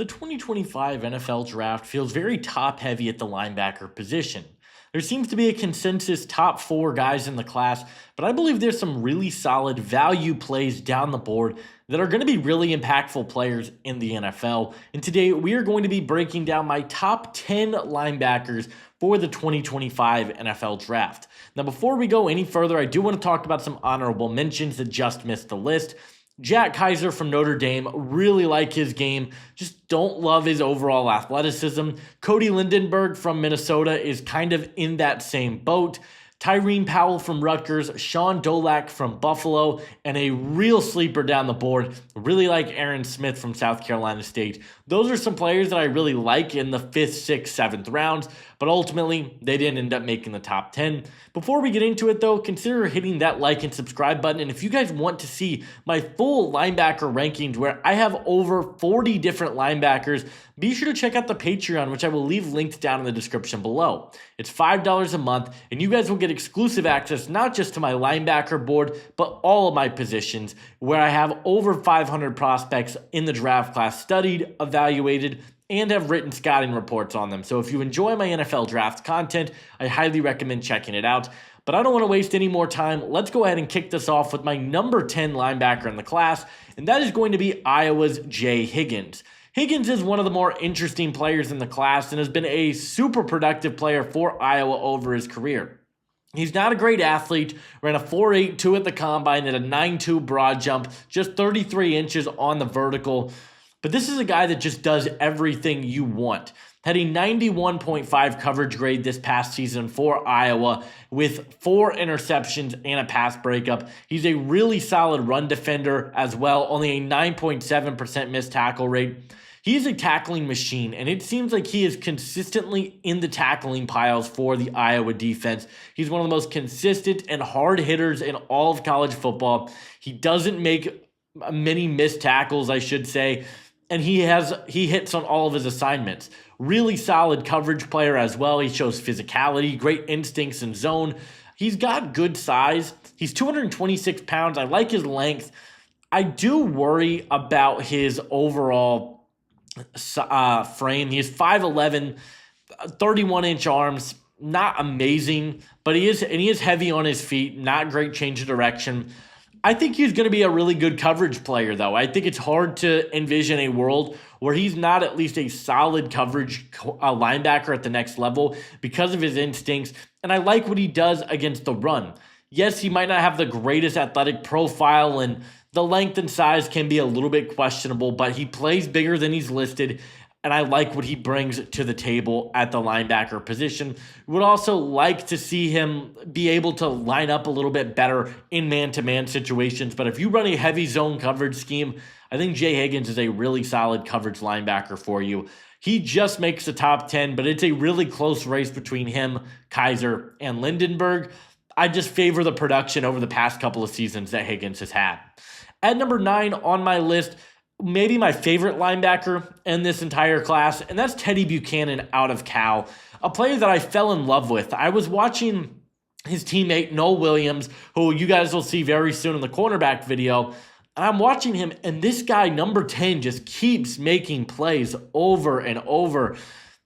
The 2025 NFL Draft feels very top heavy at the linebacker position. There seems to be a consensus top four guys in the class, but I believe there's some really solid value plays down the board that are going to be really impactful players in the NFL. And today we are going to be breaking down my top 10 linebackers for the 2025 NFL Draft. Now, before we go any further, I do want to talk about some honorable mentions that just missed the list. Jack Kaiser from Notre Dame, really like his game, just don't love his overall athleticism. Cody Lindenberg from Minnesota is kind of in that same boat. Tyreen Powell from Rutgers, Sean Dolak from Buffalo, and a real sleeper down the board. Really like Aaron Smith from South Carolina State. Those are some players that I really like in the 5th, 6th, 7th rounds, but ultimately they didn't end up making the top 10. Before we get into it though, consider hitting that like and subscribe button. And if you guys want to see my full linebacker rankings where I have over 40 different linebackers, be sure to check out the Patreon, which I will leave linked down in the description below. It's $5 a month, and you guys will get exclusive access not just to my linebacker board, but all of my positions, where I have over 500 prospects in the draft class studied, evaluated, and have written scouting reports on them. So if you enjoy my NFL draft content, I highly recommend checking it out. But I don't want to waste any more time. Let's go ahead and kick this off with my number 10 linebacker in the class, and that is going to be Iowa's Jay Higgins. Higgins is one of the more interesting players in the class and has been a super productive player for Iowa over his career. He's not a great athlete, ran a 4.82 at the combine and a 9.2 broad jump, just 33 inches on the vertical. But this is a guy that just does everything you want. Had a 91.5 coverage grade this past season for Iowa with 4 interceptions and a pass breakup. He's a really solid run defender as well, only a 9.7% missed tackle rate. He's a tackling machine, and it seems like he is consistently in the tackling piles for the Iowa defense. He's one of the most consistent and hard hitters in all of college football. He doesn't make many missed tackles, I should say, and he hits on all of his assignments. Really solid coverage player as well. He shows physicality, great instincts in zone. He's got good size. He's 226 pounds. I like his length. I do worry about his overall frame. He is 5'11", 31-inch arms. Not amazing, but he is heavy on his feet. Not great change of direction. I think he's going to be a really good coverage player, though. I think it's hard to envision a world where he's not at least a solid coverage linebacker at the next level because of his instincts, and I like what he does against the run. Yes, he might not have the greatest athletic profile, and the length and size can be a little bit questionable, but he plays bigger than he's listed, and I like what he brings to the table at the linebacker position. Would also like to see him be able to line up a little bit better in man-to-man situations. But if you run a heavy zone coverage scheme, I think Jay Higgins is a really solid coverage linebacker for you. He just makes the top 10, but it's a really close race between him, Kaiser, and Lindenberg. I just favor the production over the past couple of seasons that Higgins has had. At number 9 on my list, maybe my favorite linebacker in this entire class, and that's Teddy Buchanan out of Cal, a player that I fell in love with. I was watching his teammate Noel Williams, who you guys will see very soon in the cornerback video, and I'm watching him, and this guy, number 10, just keeps making plays over and over,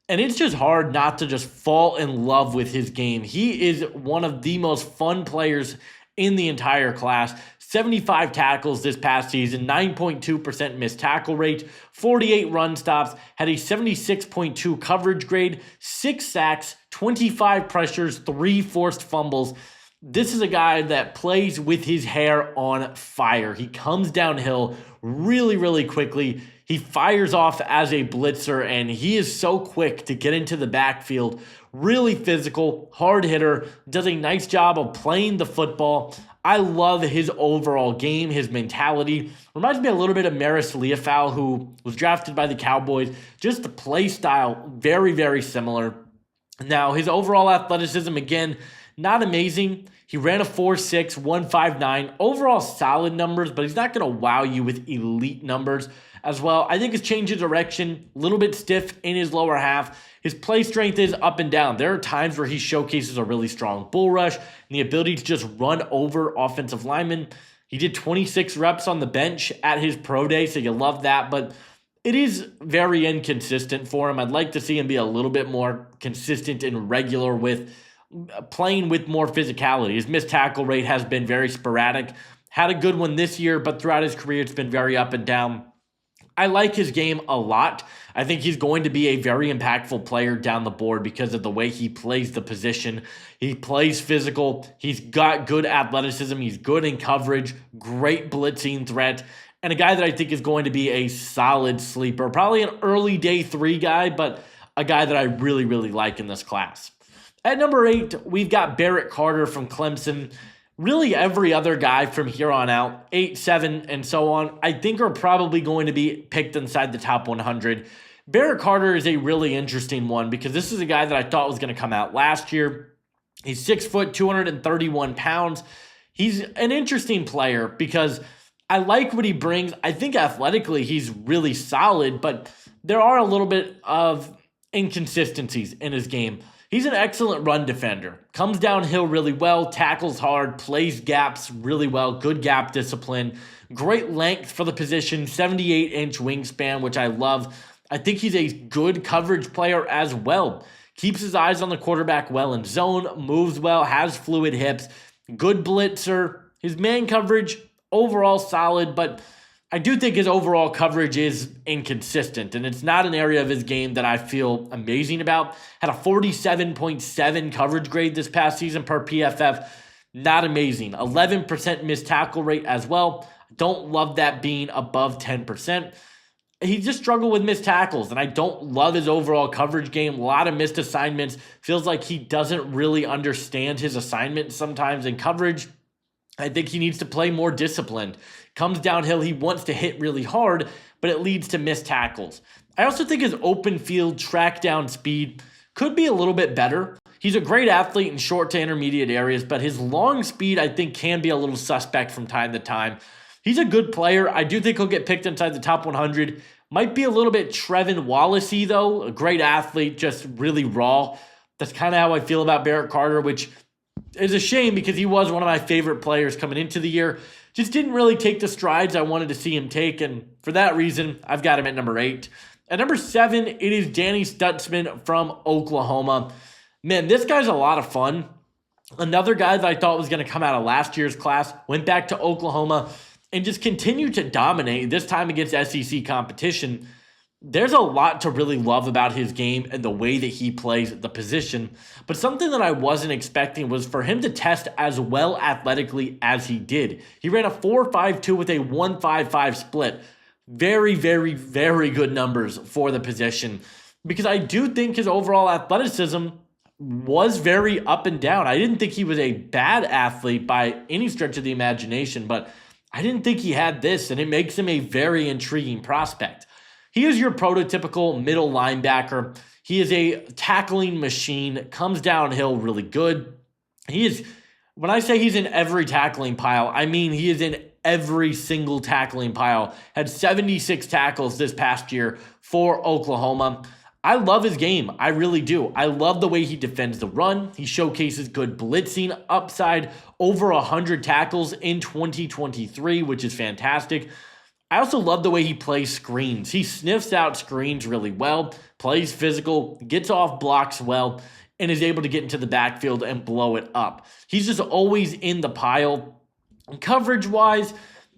and it's just hard not to just fall in love with his game. He is one of the most fun players in the entire class. 75 tackles this past season, 9.2% missed tackle rate, 48 run stops, had a 76.2 coverage grade, 6 sacks, 25 pressures, 3 forced fumbles. This is a guy that plays with his hair on fire. He comes downhill really, really quickly. He fires off as a blitzer, and he is so quick to get into the backfield. Really physical, hard hitter, does a nice job of playing the football. I love his overall game, his mentality. Reminds me a little bit of Maris Leafau, who was drafted by the Cowboys. Just the play style, very, very similar. Now, his overall athleticism, again, not amazing. He ran a 4.6, 159. Overall solid numbers, but he's not going to wow you with elite numbers as well. I think his change of direction, a little bit stiff in his lower half. His play strength is up and down. There are times where he showcases a really strong bull rush and the ability to just run over offensive linemen. He did 26 reps on the bench at his pro day, so you love that. But it is very inconsistent for him. I'd like to see him be a little bit more consistent and regular with playing with more physicality. His missed tackle rate has been very sporadic. Had a good one this year, but throughout his career, it's been very up and down. I like his game a lot. I think he's going to be a very impactful player down the board because of the way he plays the position. He plays physical. He's got good athleticism. He's good in coverage, great blitzing threat, and a guy that I think is going to be a solid sleeper. Probably an early day 3 guy, but a guy that I really, really like in this class. At number 8, we've got Barrett Carter from Clemson. Really every other guy from here on out, 8, 7, and so on, I think are probably going to be picked inside the top 100. Barrett Carter is a really interesting one because this is a guy that I thought was going to come out last year. He's 6 foot, 231 pounds. He's an interesting player because I like what he brings. I think athletically he's really solid, but there are a little bit of inconsistencies in his game. He's an excellent run defender, comes downhill really well, tackles hard, plays gaps really well, good gap discipline, great length for the position, 78-inch wingspan, which I love. I think he's a good coverage player as well. Keeps his eyes on the quarterback well in zone, moves well, has fluid hips, good blitzer. His man coverage, overall solid, but I do think his overall coverage is inconsistent, and it's not an area of his game that I feel amazing about. Had a 47.7 coverage grade this past season per PFF. Not amazing. 11% missed tackle rate as well. Don't love that being above 10%. He just struggled with missed tackles, and I don't love his overall coverage game. A lot of missed assignments. Feels like he doesn't really understand his assignment sometimes in coverage. I think he needs to play more disciplined. Comes downhill, he wants to hit really hard, but it leads to missed tackles. I also think his open field track down speed could be a little bit better. He's a great athlete in short to intermediate areas, but his long speed, I think, can be a little suspect from time to time. He's a good player. I do think he'll get picked inside the top 100. Might be a little bit Trevin Wallace-y, though. A great athlete, just really raw. That's kind of how I feel about Barrett Carter, which is a shame because he was one of my favorite players coming into the year. Just didn't really take the strides I wanted to see him take, and for that reason, I've got him at number 8. At number 7, it is Danny Stutzman from Oklahoma. Man, this guy's a lot of fun. Another guy that I thought was going to come out of last year's class, went back to Oklahoma, and just continued to dominate, this time against SEC competition. There's a lot to really love about his game and the way that he plays the position. But something that I wasn't expecting was for him to test as well athletically as he did. He ran a 4.52 with a 1.55 split. Very, very, very good numbers for the position. Because I do think his overall athleticism was very up and down. I didn't think he was a bad athlete by any stretch of the imagination, but I didn't think he had this, and it makes him a very intriguing prospect. He is your prototypical middle linebacker. He is a tackling machine, comes downhill really good. He is, when I say he's in every tackling pile, I mean he is in every single tackling pile. Had 76 tackles this past year for Oklahoma. I love his game. I really do. I love the way he defends the run. He showcases good blitzing upside, over 100 tackles in 2023, which is fantastic. I also love the way he plays screens. He sniffs out screens really well, plays physical, gets off blocks well, and is able to get into the backfield and blow it up. He's just always in the pile. Coverage-wise,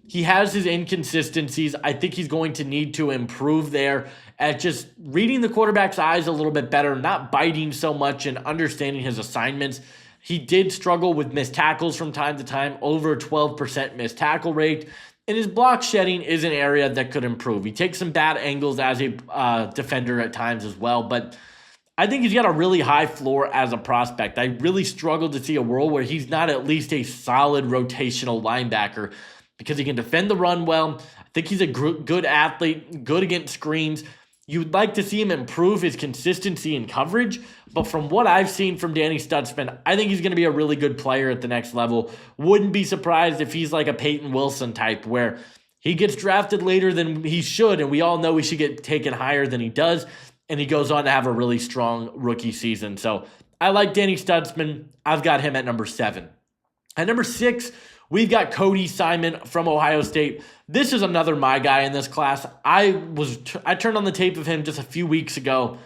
he has his inconsistencies. I think he's going to need to improve there at just reading the quarterback's eyes a little bit better, not biting so much and understanding his assignments. He did struggle with missed tackles from time to time, over 12% missed tackle rate. And his block shedding is an area that could improve. He takes some bad angles as a defender at times as well, but I think he's got a really high floor as a prospect. I really struggle to see a world where he's not at least a solid rotational linebacker because he can defend the run well. I think he's a good athlete, good against screens. You'd like to see him improve his consistency in coverage, but from what I've seen from Danny Stutzman, I think he's going to be a really good player at the next level. Wouldn't be surprised if he's like a Peyton Wilson type where he gets drafted later than he should, and we all know he should get taken higher than he does, and he goes on to have a really strong rookie season. So I like Danny Stutzman. I've got him at number 7. At number 6, We've got Cody Simon from Ohio State. This is another my guy in this class. I turned on the tape of him just a few weeks ago,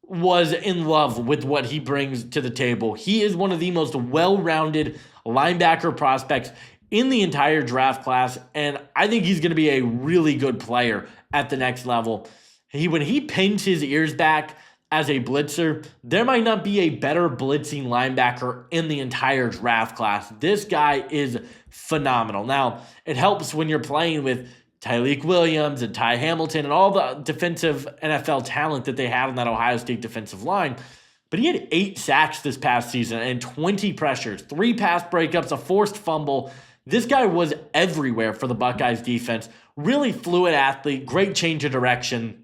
was in love with what he brings to the table. He is one of the most well-rounded linebacker prospects in the entire draft class, and I think he's going to be a really good player at the next level. When he pins his ears back as a blitzer, there might not be a better blitzing linebacker in the entire draft class. This guy is phenomenal. Now, it helps when you're playing with Tyreek Williams and Ty Hamilton and all the defensive NFL talent that they had on that Ohio State defensive line. But he had 8 sacks this past season and 20 pressures, 3 pass breakups, a forced fumble. This guy was everywhere for the Buckeyes defense. Really fluid athlete, great change of direction,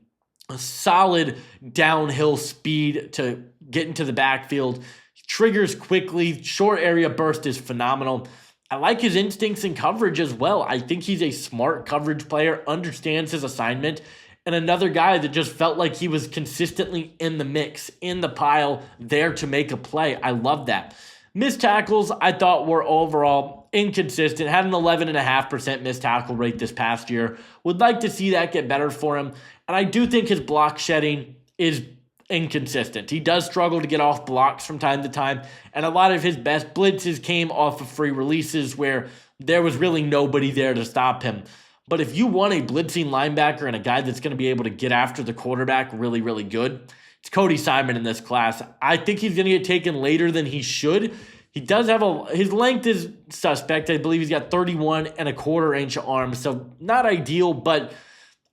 a solid downhill speed to get into the backfield. Triggers quickly, short area burst is phenomenal. I like his instincts and coverage as well. I think he's a smart coverage player, understands his assignment, and another guy that just felt like he was consistently in the mix, in the pile, there to make a play. I love that. Missed tackles, I thought, were overall inconsistent. Had an 11.5% missed tackle rate this past year. Would like to see that get better for him. And I do think his block shedding is inconsistent. He does struggle to get off blocks from time to time, and a lot of his best blitzes came off of free releases where there was really nobody there to stop him. But if you want a blitzing linebacker and a guy that's going to be able to get after the quarterback really, really good, it's Cody Simon in this class. I think he's going to get taken later than he should. He does have his length is suspect. I believe he's got 31.25-inch arms, so not ideal, but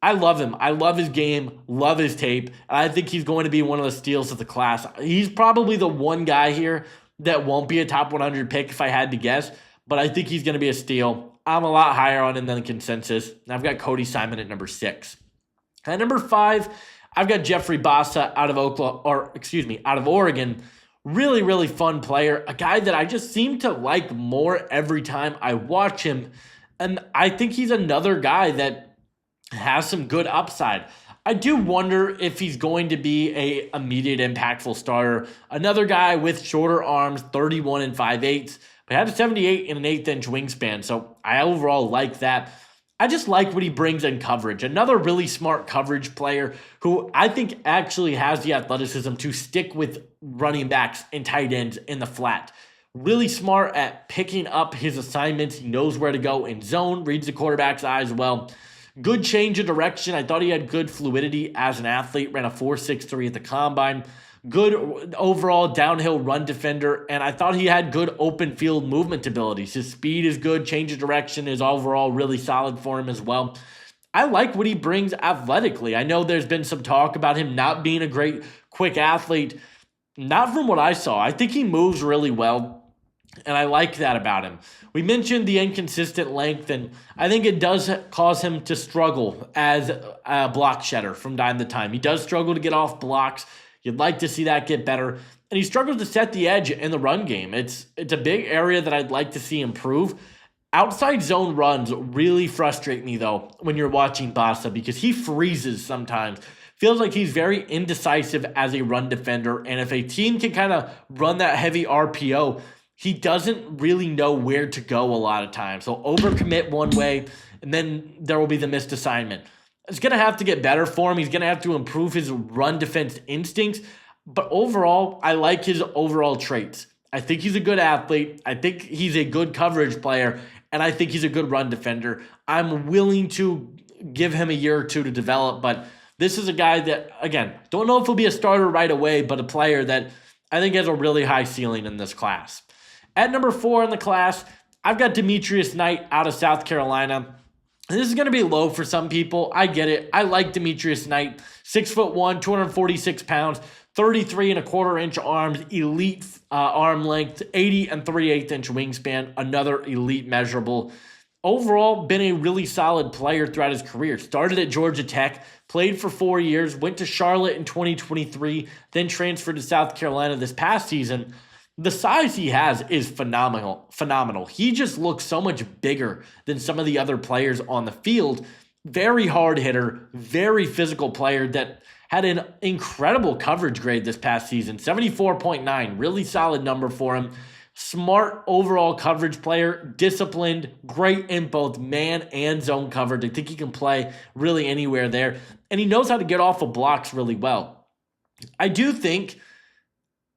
I love him. I love his game, love his tape. I think he's going to be one of the steals of the class. He's probably the one guy here that won't be a top 100 pick if I had to guess, but I think he's going to be a steal. I'm a lot higher on him than the consensus. I've got Cody Simon at number 6. At number 5, I've got Jeffrey Bassa out of Oregon. Really, really fun player. A guy that I just seem to like more every time I watch him. And I think he's another guy that has some good upside. I do wonder if he's going to be a immediate impactful starter. Another guy with shorter arms, 31 and 5/8, but had a 78 and an 1/8-inch wingspan. So I overall like that. I just like what he brings in coverage. Another really smart coverage player who I think actually has the athleticism to stick with running backs and tight ends in the flat. Really smart at picking up his assignments. He knows where to go in zone, reads the quarterback's eyes well. Good change of direction. I thought he had good fluidity as an athlete. Ran a 4.63 at the combine. Good overall downhill run defender. And I thought he had good open field movement abilities. His speed is good. Change of direction is overall really solid for him as well. I like what he brings athletically. I know there's been some talk about him not being a great quick athlete. Not from what I saw. I think he moves really well. And I like that about him. We mentioned the inconsistent length, and I think it does cause him to struggle as a block shedder from time to time. He does struggle to get off blocks. You'd like to see that get better. And he struggles to set the edge in the run game. It's a big area that I'd like to see improve. Outside zone runs really frustrate me, though, when you're watching Bassa, because he freezes sometimes. Feels like he's very indecisive as a run defender, and if a team can kind of run that heavy RPO, he doesn't really know where to go a lot of times. So overcommit one way, and then there will be the missed assignment. It's going to have to get better for him. He's going to have to improve his run defense instincts. But overall, I like his overall traits. I think he's a good athlete. I think he's a good coverage player. And I think he's a good run defender. I'm willing to give him a year or two to develop. But this is a guy that, again, don't know if he'll be a starter right away, but a player that I think has a really high ceiling in this class. At number 4 in the class, I've got Demetrius Knight out of South Carolina. This is going to be low for some people. I get it. I like Demetrius Knight. 6'1", 246 pounds, 33.25-inch arms, elite arm length, 80 and 3/8-inch wingspan, another elite measurable. Overall, been a really solid player throughout his career. Started at Georgia Tech, played for 4 years, went to Charlotte in 2023, then transferred to South Carolina this past season. The size he has is phenomenal. He just looks so much bigger than some of the other players on the field. Very hard hitter, very physical player that had an incredible coverage grade this past season, 74.9, really solid number for him. Smart overall coverage player, disciplined, great in both man and zone coverage. I think he can play really anywhere there. And he knows how to get off of blocks really well. I do think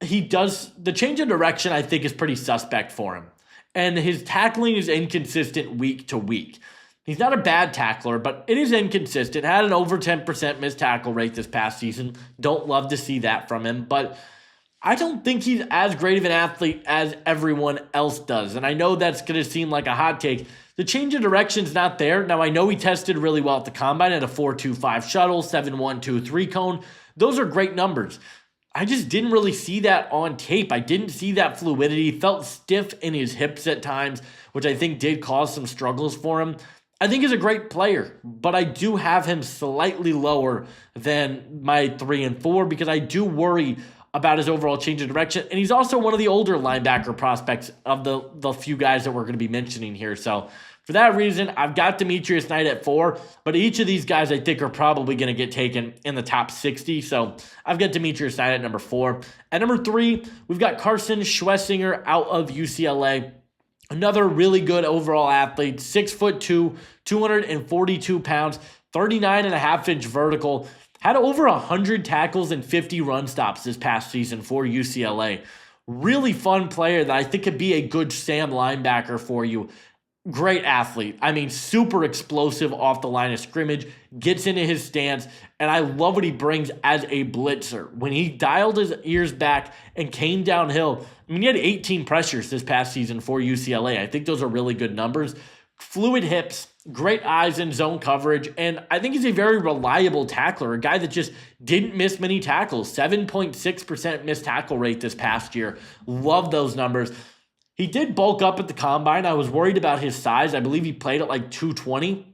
he does, the change of direction I think is pretty suspect for him. And his tackling is inconsistent week to week. He's not a bad tackler, but it is inconsistent. Had an over 10% missed tackle rate this past season. Don't love to see that from him, but I don't think he's as great of an athlete as everyone else does. And I know that's going to seem like a hot take. The change of direction's not there. Now, I know he tested really well at the combine at a 4.25 shuttle, 7.123 cone. Those are great numbers. I just didn't really see that on tape. I didn't see that fluidity. He felt stiff in his hips at times, which I think did cause some struggles for him. I think he's a great player, but I do have him slightly lower than my 3 and 4 because I do worry about his overall change of direction. And he's also one of the older linebacker prospects of the few guys that we're going to be mentioning here. So for that reason, I've got Demetrius Knight at 4, but each of these guys I think are probably going to get taken in the top 60. So I've got Demetrius Knight at number 4. At number 3, we've got Carson Schwessinger out of UCLA. Another really good overall athlete, 6'2", 242 pounds, 39.5-inch vertical. Had over 100 tackles and 50 run stops this past season for UCLA. Really fun player that I think could be a good Sam linebacker for you. Great athlete. I mean, super explosive off the line of scrimmage, gets into his stance, and I love what he brings as a blitzer. When he dialed his ears back and came downhill, I mean, he had 18 pressures this past season for UCLA. I think those are really good numbers. Fluid hips, great eyes in zone coverage, and I think he's a very reliable tackler, a guy that just didn't miss many tackles. 7.6% missed tackle rate this past year. Love those numbers. He did bulk up at the combine. I was worried about his size. I believe he played at like 220.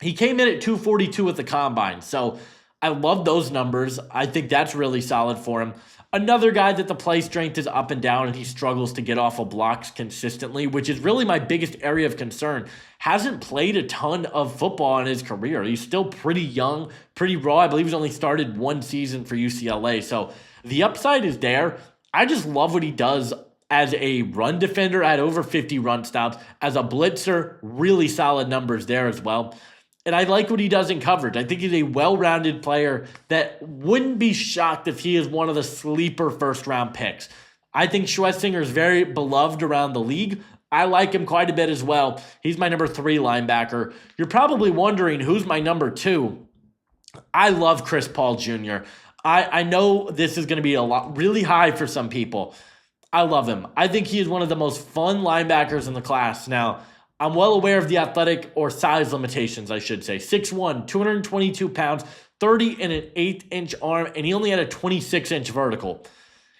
He came in at 242 at the combine, so I love those numbers. I think that's really solid for him. Another guy that the play strength is up and down and he struggles to get off of blocks consistently, which is really my biggest area of concern. Hasn't played a ton of football in his career. He's still pretty young, pretty raw. I believe he's only started one season for UCLA. So the upside is there. I just love what he does as a run defender at over 50 run stops. As a blitzer, really solid numbers there as well. And I like what he does in coverage. I think he's a well-rounded player that wouldn't be shocked if he is one of the sleeper first-round picks. I think Schwessinger is very beloved around the league. I like him quite a bit as well. He's my number 3 linebacker. You're probably wondering who's my number 2. I love Chris Paul Jr. I know this is going to be a lot really high for some people. I love him. I think he is one of the most fun linebackers in the class. Now, I'm well aware of the athletic or size limitations, I should say. 6'1", 222 pounds, 30 and an 1/8-inch arm, and he only had a 26-inch vertical.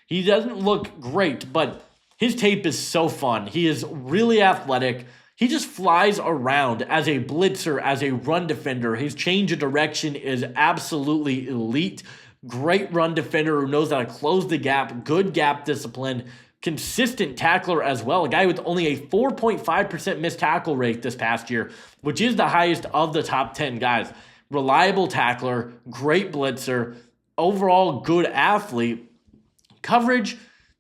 He doesn't look great, but his tape is so fun. He is really athletic. He just flies around as a blitzer, as a run defender. His change of direction is absolutely elite. Great run defender who knows how to close the gap, good gap discipline, consistent tackler as well. A guy with only a 4.5% missed tackle rate this past year, which is the highest of the top 10 guys. Reliable tackler, great blitzer, overall good athlete. Coverage,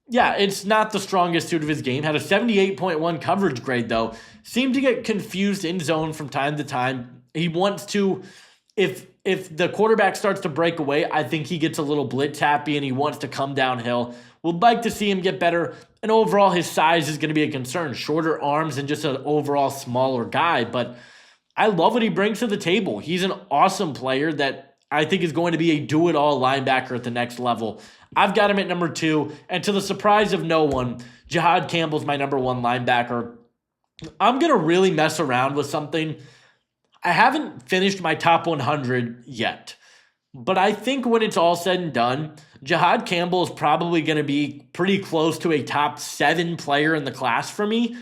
yeah, it's not the strongest suit of his game. Had a 78.1 coverage grade, though. Seemed to get confused in zone from time to time. He wants to, if the quarterback starts to break away, I think he gets a little blitz happy and he wants to come downhill. Would like to see him get better. And overall, his size is going to be a concern. Shorter arms and just an overall smaller guy. But I love what he brings to the table. He's an awesome player that I think is going to be a do-it-all linebacker at the next level. I've got him at number 2. And to the surprise of no one, Jahad Campbell's my number 1 linebacker. I'm going to really mess around with something. I haven't finished my top 100 yet. But I think when it's all said and done, Jahad Campbell is probably going to be pretty close to a top 7 player in the class for me.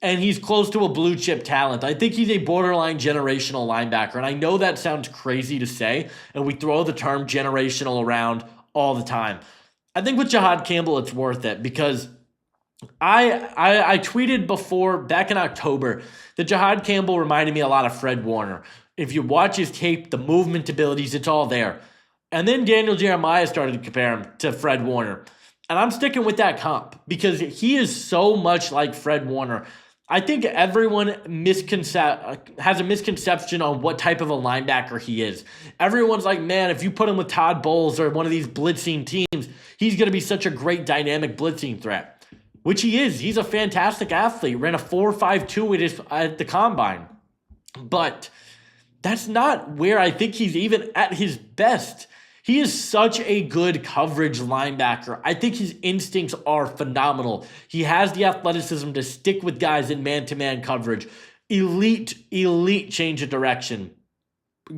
And he's close to a blue chip talent. I think he's a borderline generational linebacker. And I know that sounds crazy to say, and we throw the term generational around all the time. I think with Jahad Campbell, it's worth it because I tweeted before, back in October, that Jahad Campbell reminded me a lot of Fred Warner. If you watch his tape, the movement abilities, it's all there. And then Daniel Jeremiah started to compare him to Fred Warner. And I'm sticking with that comp because he is so much like Fred Warner. I think everyone has a misconception on what type of a linebacker he is. Everyone's like, man, if you put him with Todd Bowles or one of these blitzing teams, he's going to be such a great dynamic blitzing threat, which he is. He's a fantastic athlete. Ran a 4.52 at the combine. But that's not where I think he's even at his best. He is such a good coverage linebacker. I think his instincts are phenomenal. He has the athleticism to stick with guys in man-to-man coverage. Elite change of direction.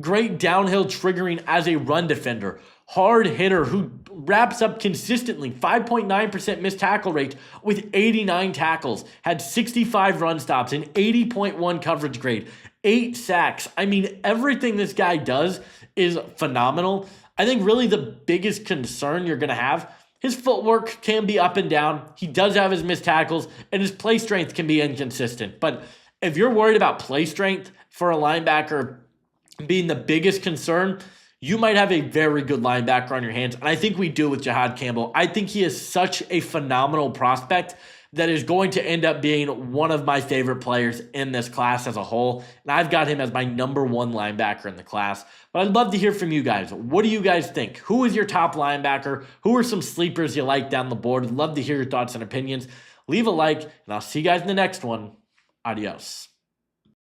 Great downhill triggering as a run defender. Hard hitter who wraps up consistently. 5.9% missed tackle rate with 89 tackles. Had 65 run stops, an 80.1 coverage grade. 8 sacks. I mean, everything this guy does is phenomenal. I think really the biggest concern you're going to have, his footwork can be up and down. He does have his missed tackles, and his play strength can be inconsistent. But if you're worried about play strength for a linebacker being the biggest concern, you might have a very good linebacker on your hands. And I think we do with Jahad Campbell. I think he is such a phenomenal prospect that is going to end up being one of my favorite players in this class as a whole. And I've got him as my number 1 linebacker in the class. But I'd love to hear from you guys. What do you guys think? Who is your top linebacker? Who are some sleepers you like down the board? I'd love to hear your thoughts and opinions. Leave a like, and I'll see you guys in the next one. Adios.